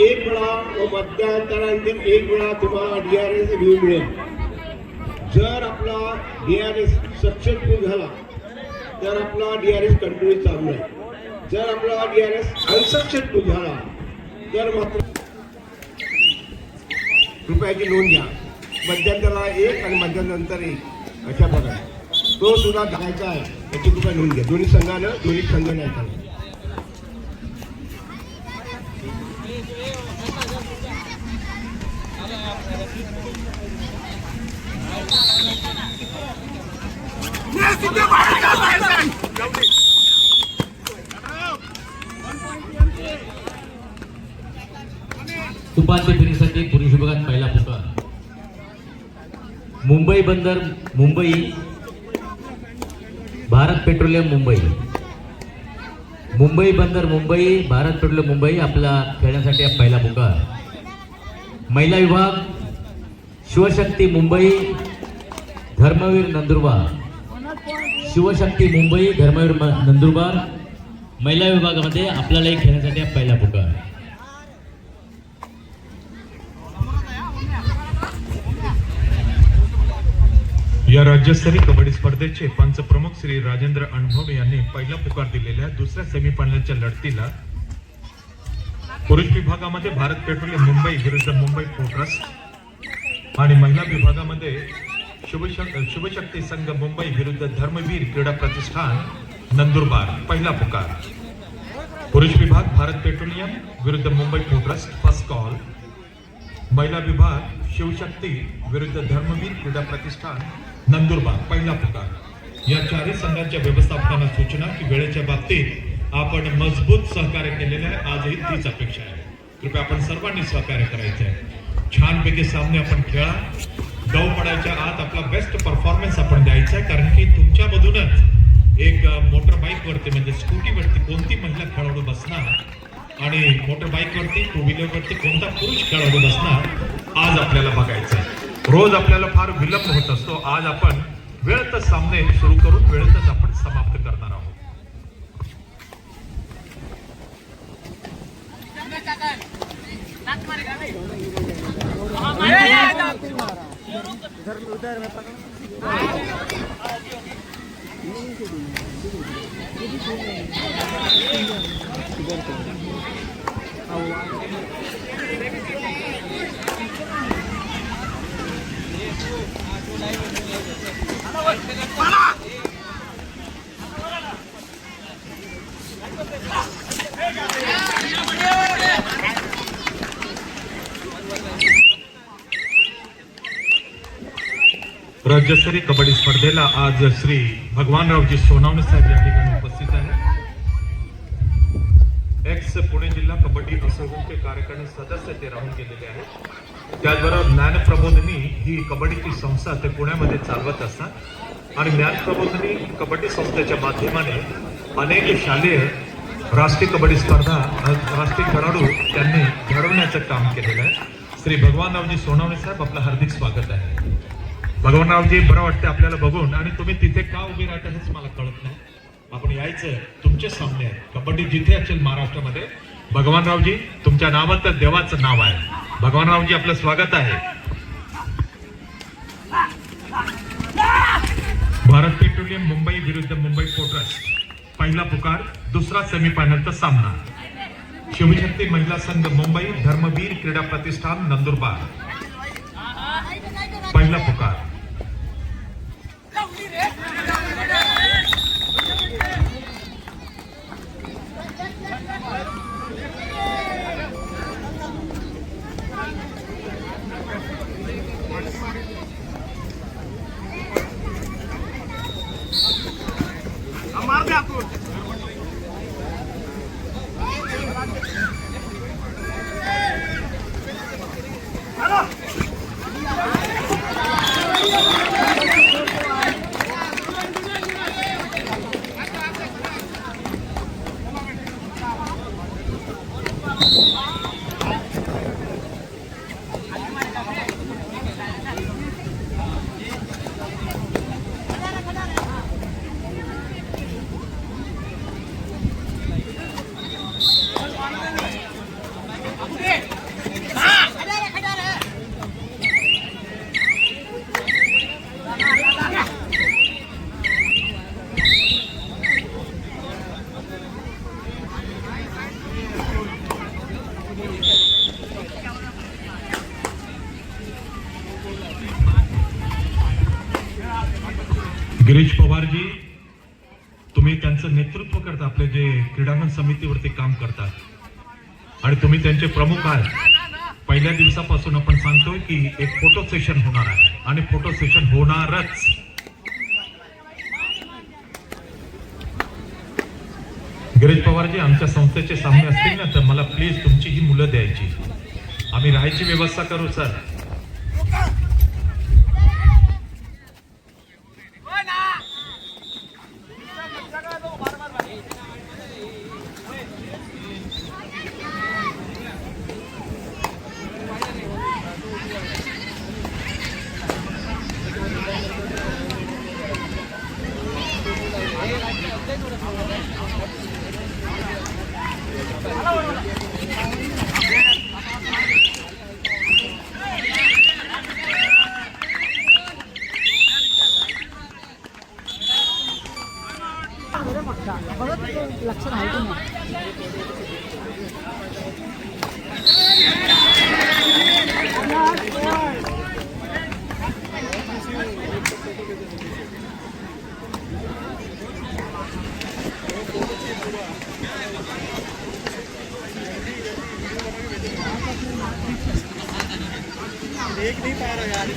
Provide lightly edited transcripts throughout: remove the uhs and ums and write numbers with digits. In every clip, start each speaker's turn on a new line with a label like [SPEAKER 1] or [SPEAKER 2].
[SPEAKER 1] एक वेळा व मध्यंतरानंतर एक वेळा तुम्हाला DRS रिव्ह्यू मिळेल. जर आपला DRS सक्सेसफुल झाला तर आपला DRS कंटिन्यू चालू आहे. जर आपला DRS अनसक्सेसफुल झाला तर मात्र रुपयाची नोंद घ्या. मध्यंतराला एक आणि मध्यंतरानंतर एक अशा प्रकारे तो सुद्धा घ्यायचा आहे. त्याची कृपया नोंद घ्या. दोन्ही संघ नाही चालू.
[SPEAKER 2] उपांत्य फेरीसाठी पुरुष विभागात पहिला पुकार मुंबई बंदर मुंबई, भारत पेट्रोलियम मुंबई. मुंबई बंदर मुंबई, भारत पेट्रोलियम मुंबई आपला खेळण्यासाठी पहिला पुकार. महिला विभाग शिवशक्ती मुंबई, धर्मवीर नंदुरबार. शिवशक्ती मुंबई, धर्मवीर नंदुरबार महिला विभागामध्ये आपल्यालाही खेळण्यासाठी पहिला पुकार.
[SPEAKER 3] या राज्यस्तरीय कबड्डी स्पर्धेचे पंच प्रमुख श्री राजेंद्र अनुभव यांनी पहिला पुकार दिलेल्या दुसऱ्या सेमीफायनलच्या लढतीला पुरुष विभागामध्ये भारत पेट्रोलियम मुंबई विरुद्ध मुंबई पोर्ट ट्रस्ट आणि महिला विभागामध्ये शिवशक्ती संघ मुंबई विरुद्ध धर्मवीर क्रीडा प्रतिष्ठान नंदुरबार पहिला पुकार. पुरुष विभाग भारत पेट्रोलियम विरुद्ध Mumbai port trust first call. महिला विभाग शिवशक्ती विरुद्ध धर्मवीर क्रीडा प्रतिष्ठान नंदुरबार पहिला पुकार. या चारही संघांच्या व्यवस्थापकांना सूचना की वेळेच्या बाबतीत आपण मजबूत सहकार्य केलेले आहे. आजही तीच अपेक्षा आहे. कृपया आपण सर्वांनी सहकार्य करायचं आहे. छानपैकी सामने आपण खेळा. गौ पडायच्या आत आपला बेस्ट परफॉर्मन्स आपण द्यायचा आहे. कारण की तुमच्यामधूनच एक मोटर बाईक वरती म्हणजे स्कूटीवरती कोणती महिला खेळाडू बसणार आणि मोटर बाईक वरती टू व्हीलर वरती कोणता पुरुष खेळाडू बसणार आज आपल्याला बघायचं आहे. रोज आपल्याला फार विलंब होत असतो. आज आपण वेळेतच सामने सुरू करून वेळेतच आपण समाप्त करणार आहोत. राज्यस्तरीय कबड्डी स्पर्धेला आज श्री भगवानरावजी सोनावणे साहेब या ठिकाणी उपस्थित आहे. एक्स पुणे जिल्हा कबड्डी असोसिएशनचे कार्यकारिणी सदस्य ते राहून गेलेले आहेत. त्याचबरोबर ज्ञानप्रबोधिनी ही कबड्डीची संस्था ते पुण्यामध्ये चालवत असतात आणि ज्ञानप्रबोधिनी कबड्डी संस्थेच्या माध्यमाने अनेक शालेय राष्ट्रीय कबड्डी स्पर्धा राष्ट्रीय खेळाडू त्यांनी घडवण्याचं काम केलेलं आहे. श्री भगवानरावजी सोनावणे साहेब आपलं हार्दिक स्वागत आहे. भगवानरावजी, बरं वाटतं आपल्याला बघून आणि तुम्ही तिथे का उभे राहता हेच मला कळत नाही. आपण यायचं, तुमचे सामने आहे. कबड्डी जिथे असेल महाराष्ट्रामध्ये भगवानरावजी तुमच्या नावात तर देवाचं नाव आहे. भगवानरावजी आपलं स्वागत आहे. भारत पेट्रोलियम मुंबई विरुद्ध मुंबई पोर्ट ट्रस्ट पहिला पुकार. दुसरा सेमीफायनलचा सामना शिवशक्ती महिला संघ मुंबई धर्मवीर क्रीडा प्रतिष्ठान नंदुरबार पहिला पुकार. गिरीश पवारजी, तुम्ही त्यांचं नेतृत्व करता, आपले जे क्रीडांगण समितीवरती काम करतात आणि तुम्ही त्यांचे प्रमुख आहात. पहिल्या दिवसापासून आपण सांगतोय की एक फोटो सेशन होणार आहे आणि फोटो सेशन होणारच. गिरीश पवारजी, आमच्या संस्थेचे सामने असतील ना, तर मला प्लीज तुमची ही मुलं द्यायची. आम्ही राहायची व्यवस्था करू सर.
[SPEAKER 4] लक्षण आहे की नाही?
[SPEAKER 5] देख नहीं पा रहा यार,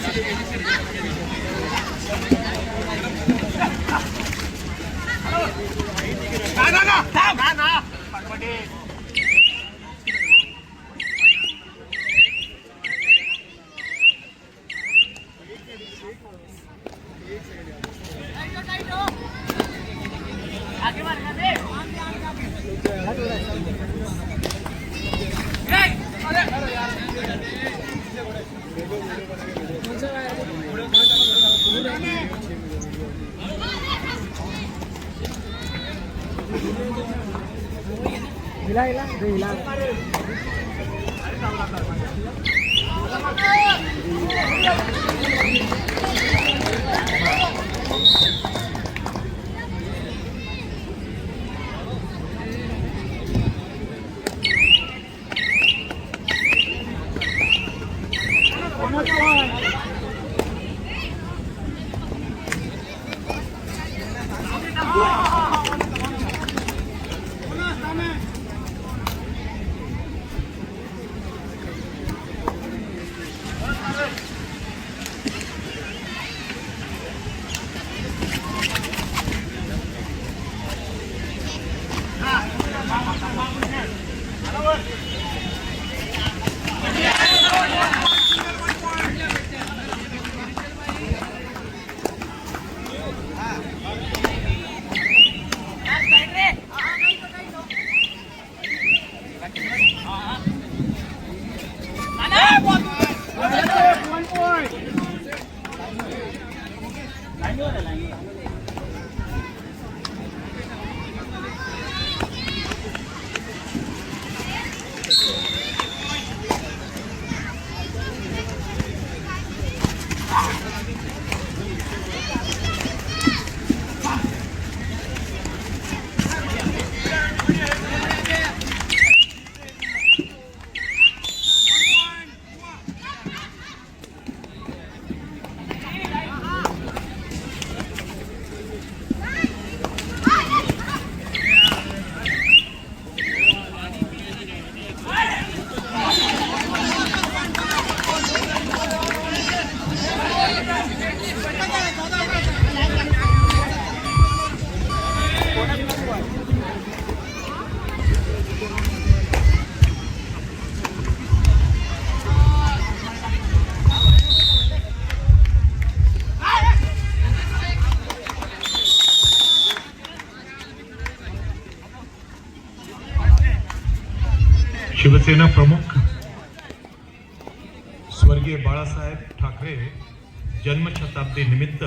[SPEAKER 4] हिला
[SPEAKER 3] शिवसेना प्रमुख स्वर्गीय बाळासाहेब ठाकरे जन्मशताब्दी निमित्त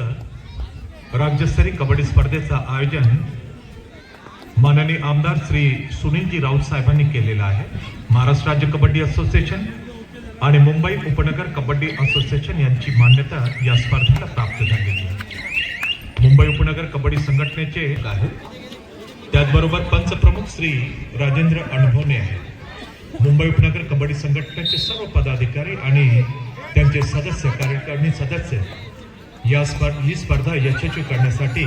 [SPEAKER 3] राज्यस्तरीय कबड्डी स्पर्धेचं आयोजन माननीय आमदार श्री सुनीलजी राऊत साहेबांनी केलेलं आहे. महाराष्ट्र राज्य कबड्डी असोसिएशन आणि मुंबई उपनगर कबड्डी असोसिएशन यांची मान्यता या स्पर्धेला प्राप्त झालेली आहे. मुंबई उपनगर कबड्डी संघटनेचे आहेत, त्याचबरोबर पंचप्रमुख श्री राजेंद्र अणभवणे आहेत. मुंबई उपनगर कबड्डी संघटनेचे सर्व पदाधिकारी आणि त्यांचे सदस्य, कार्यकारिणी सदस्य ही स्पर्धा यशस्वी करण्यासाठी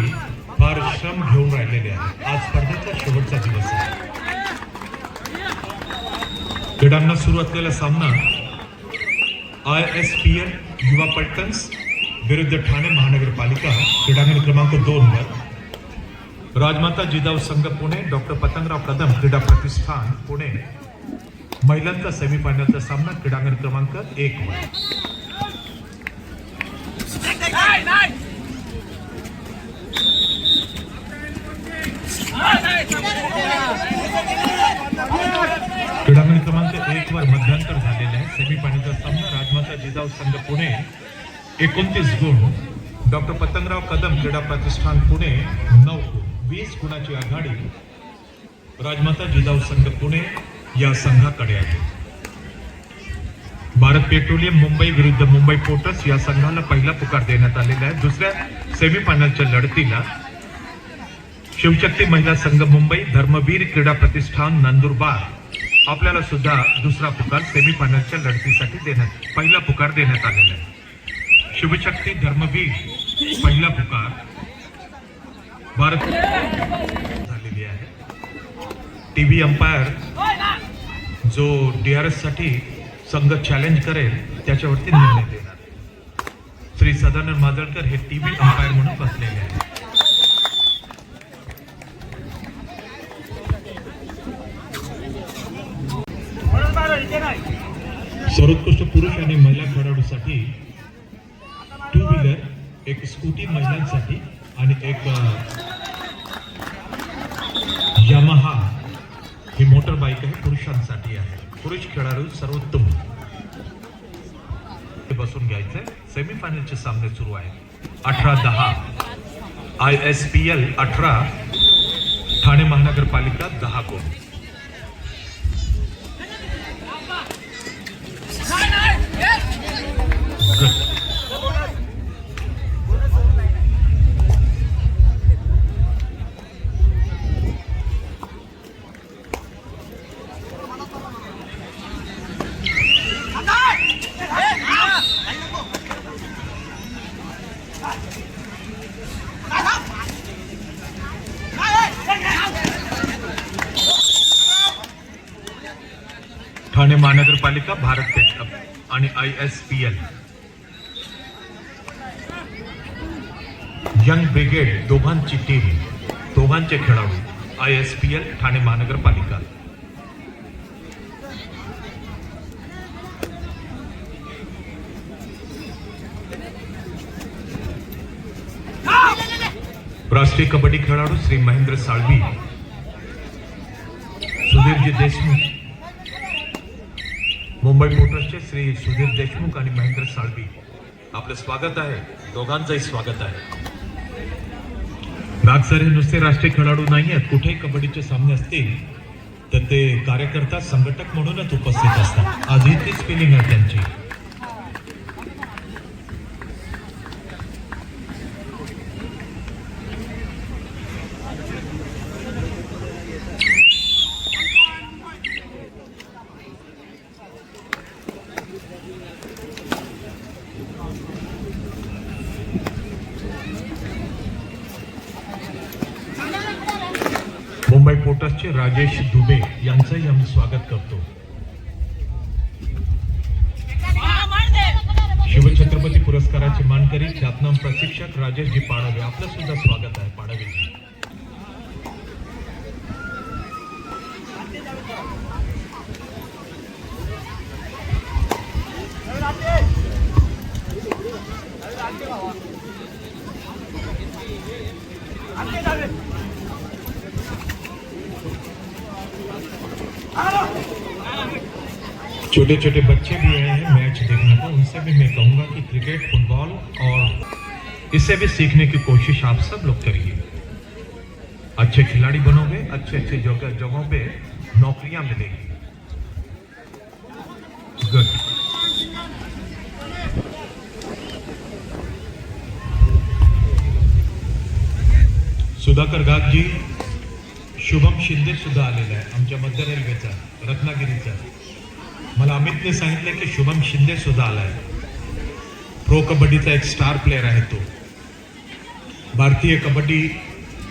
[SPEAKER 3] फार श्रम घेऊन राहिलेले आहे. आज स्पर्धेचा शेवटचा दिवस आहे. क्रीडांना सुरू असलेला सामना ISPL युवा पल्टन्स विरुद्ध ठाणे महानगरपालिका क्रीडांगण क्रमांक 2 वर राजमाता जिजाऊ संघ पुणे डॉक्टर पतंगराव कदम क्रीडा प्रतिष्ठान पुणे महिलांचा सेमीफायनलचा सामना क्रीडांगण क्रमांक 1 वर. क्रीडांगण क्रमांक 1 वर मध्यांतर झालेले आहे. सेमीफायनलचा सामना राजमाता जिजाऊ संघ पुणे 29 गुण, डॉक्टर पतंगराव कदम क्रीडा प्रतिष्ठान पुणे 9 गुण. 20 गुणाची आघाडी राजमाता जिजाऊ संघ पुणे या संघाकडे आहे. भारत पेट्रोलियम मुंबई विरुद्ध मुंबई पोर्टर्स या संघाला पहिला पुकार देण्यात आलेला आहे. दुसऱ्या सेमीफायनलच्या लढतीला शिवशक्ती महिला संघ मुंबई धर्मवीर क्रीडा प्रतिष्ठान नंदुरबार आपल्याला सुद्धा दुसरा पुकार सेमीफायनलच्या लढतीसाठी पहिला पुकार देण्यात आलेला आहे. शिवशक्ती धर्मवीर पहिला पुकार भारत झालेली आहे. टीव्ही अंपायर जो DRS साठी संघ चॅलेंज करेल त्याच्यावरती निर्णय देणार. श्री सदानंद माजलकर हे टीव्ही अंपायर म्हणून बसलेले आहेत. सर्वोत्कृष्ट पुरुष आणि महिला खेळाडूसाठी 2 व्हीलर, एक स्कूटी महिलांसाठी आणि एक यामाहा ही मोटर बाईक आहे पुरुषांसाठी आहे. पुरुष खेळाडू सर्वोत्तम बसून घ्यायचंय. सेमीफायनलचे सामने सुरू आहेत. 18-10 ISPL 18 ठाणे महानगरपालिका 10 गुण. ठाणे महानगरपालिका भारत पेट्रोलियम आणि ISPL यंग ब्रिगेड दोघांची टीम, दोघांचे खेळाडू ISPL ठाणे महानगरपालिका. राष्ट्रीय कबड्डी खेळाडू श्री महेंद्र साळवी, सुधीरजी देशमुख, मुंबई पोर्टर्सचे श्री सुधीर देशमुख आणि महेंद्र साळवी आपलं स्वागत आहे. दोघांचंही स्वागत आहे. नागसर हे नुसते राष्ट्रीय खेळाडू नाही आहेत. कुठेही कबड्डीचे सामने असतील तर ते कार्यकर्ता संघटक म्हणूनच उपस्थित असतात. आजही तीच फिलिंग आहे त्यांची. मुंबई पोर्टर्सचे राजेश दुबे यांचंही आम्ही स्वागत करतो. शिवछत्रपती पुरस्काराचे मानकरी ख्यातनाम प्रशिक्षक राजेशजी पाडवे आपलं सुद्धा स्वागत आहे. पाडवेजी छोटे छोटे बच्चे भी आए हैं मैच देखने को. उनसे भी मैं कहूँगा कि क्रिकेट, फुटबॉल और इससे भी सीखने की कोशिश आप सब लोग करिए. अच्छे खिलाड़ी बनोगे, अच्छे अच्छे जगहों पे नौकरियां मिलेगी. गुड. सुधाकर गागजी, शुभम शिंदे सुद्धा आलेला आहे आमच्या मध्य रेल्वेचा, रत्नागिरीचा. मला अमितने सांगितले की शुभम शिंदे सुद्धा आलाय. प्रो कबड्डीचा एक स्टार प्लेअर आहे तो. भारतीय कबड्डी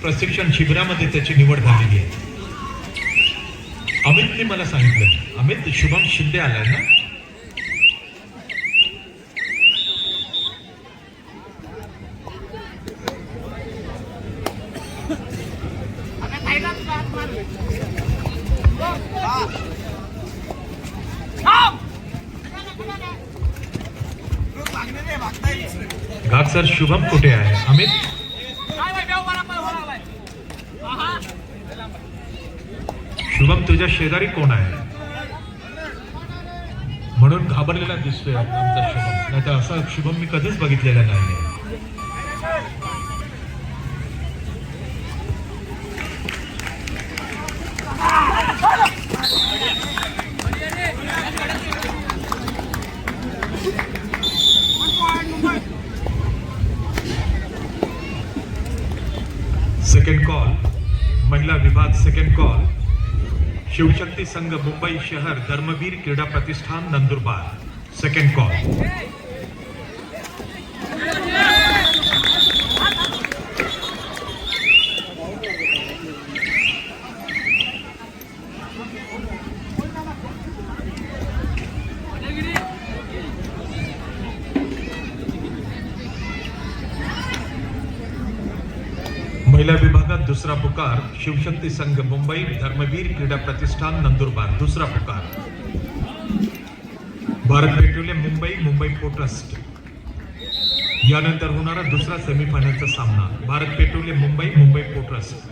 [SPEAKER 3] प्रशिक्षण शिबिरामध्ये त्याची निवड झालेली आहे. अमितने मला सांगितलं, अमित शुभम शिंदे आलाय ना. घाट सर, शुभम कुठे आहे? अमित, शुभम तुझ्या शेजारी कोण आहे? म्हणून घाबरलेला दिसतोय आमचा शुभम, नाही तर असा शुभम मी कधीच बघितलेला नाही. सेकंड कॉल, महिला विभाग सेकंड कॉल, शिवशक्ती संघ मुंबई शहर धर्मवीर क्रीडा प्रतिष्ठान नंदुरबार. Second call. महिला विभागात दुसरा पुकार, शिवशक्ती संघ मुंबई धर्मवीर क्रीडा प्रतिष्ठान नंदुरबार. दुसरा पुकार, Bharat petroleum Mumbai, Mumbai port trust. यानंतर होणारा दुसरा सेमीफायनलचा सामना, Bharat petroleum Mumbai, Mumbai port trust.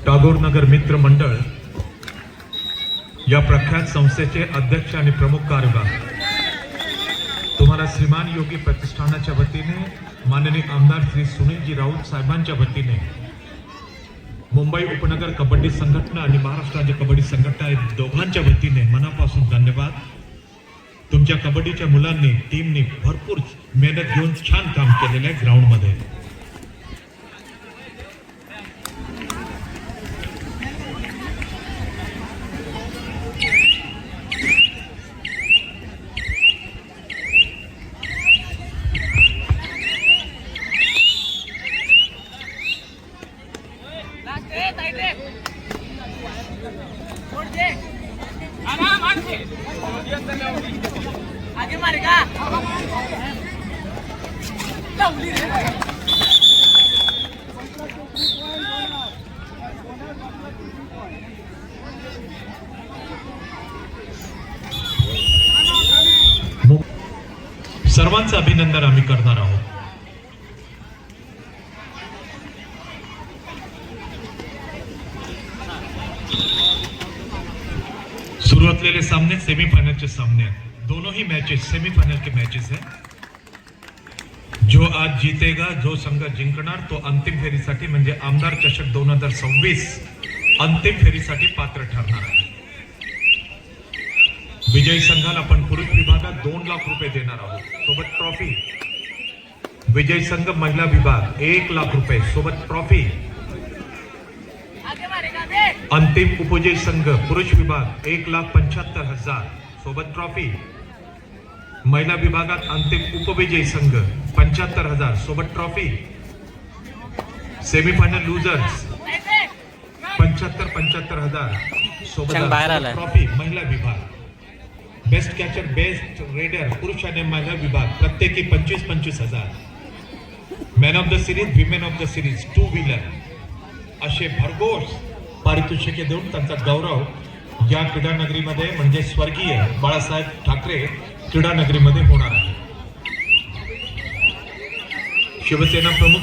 [SPEAKER 3] Tagore Nagar मित्र मंडळ या प्रख्यात संस्थेचे अध्यक्ष आणि प्रमुख कार्यवाह तुम्हाला श्रीमान योगी प्रतिष्ठानाच्या वतीने, माननीय आमदार श्री सुनीलजी राऊत साहेबांच्या वतीने, मुंबई उपनगर कबड्डी संघटना आणि महाराष्ट्र राज्य कबड्डी संघटना या दोघांच्या वतीने मनापासून धन्यवाद. तुमच्या कबड्डीच्या मुलांनी, टीमनी भरपूर मेहनत घेऊन छान काम केलेलं आहे ग्राउंडमध्ये.
[SPEAKER 5] आगे मारेगा
[SPEAKER 3] सर्वांचं अभिनंदन आम्ही करणार आहोत. सुरू असलेले सामने सेमीफाइनल के सामने हैं. दोनों ही मैचेस सेमीफाइनल के मैचेस हैं. जो आज जीतेगा, जो संघ जिंकणार तो अंतिम फेरीसाठी म्हणजे आमदार चषक 2026 अंतिम फेरीसाठी पात्र ठरणार आहे. विजयी संघाला आपण पुरुष विभागात 2 लाख रुपये देणार आहोत सोबत ट्रॉफी. विजयी संघ महिला विभाग 1 लाख रुपये सोबत ट्रॉफी. अंतिम उपविजयी संघ पुरुष विभाग 1,75,000 सोबत ट्रॉफी. महिला विभागात अंतिम उपविजयी संघ 75,000 सोबत ट्रॉफी. सेमीफायनल लुजर्स 75,000 सोबत ट्रॉफी. महिला विभाग बेस्ट कॅचर, बेस्ट रेडर पुरुष आणि महिला विभाग प्रत्येकी 25,000. Man of the series, women of the series, 2 wheeler असे भरघोस पारितोषिके देऊन त्यांचा गौरव या क्रीडा नगरीमध्ये म्हणजे स्वर्गीय बाळासाहेब ठाकरे क्रीडा नगरीमध्ये होणार आहे. शिवसेना प्रमुख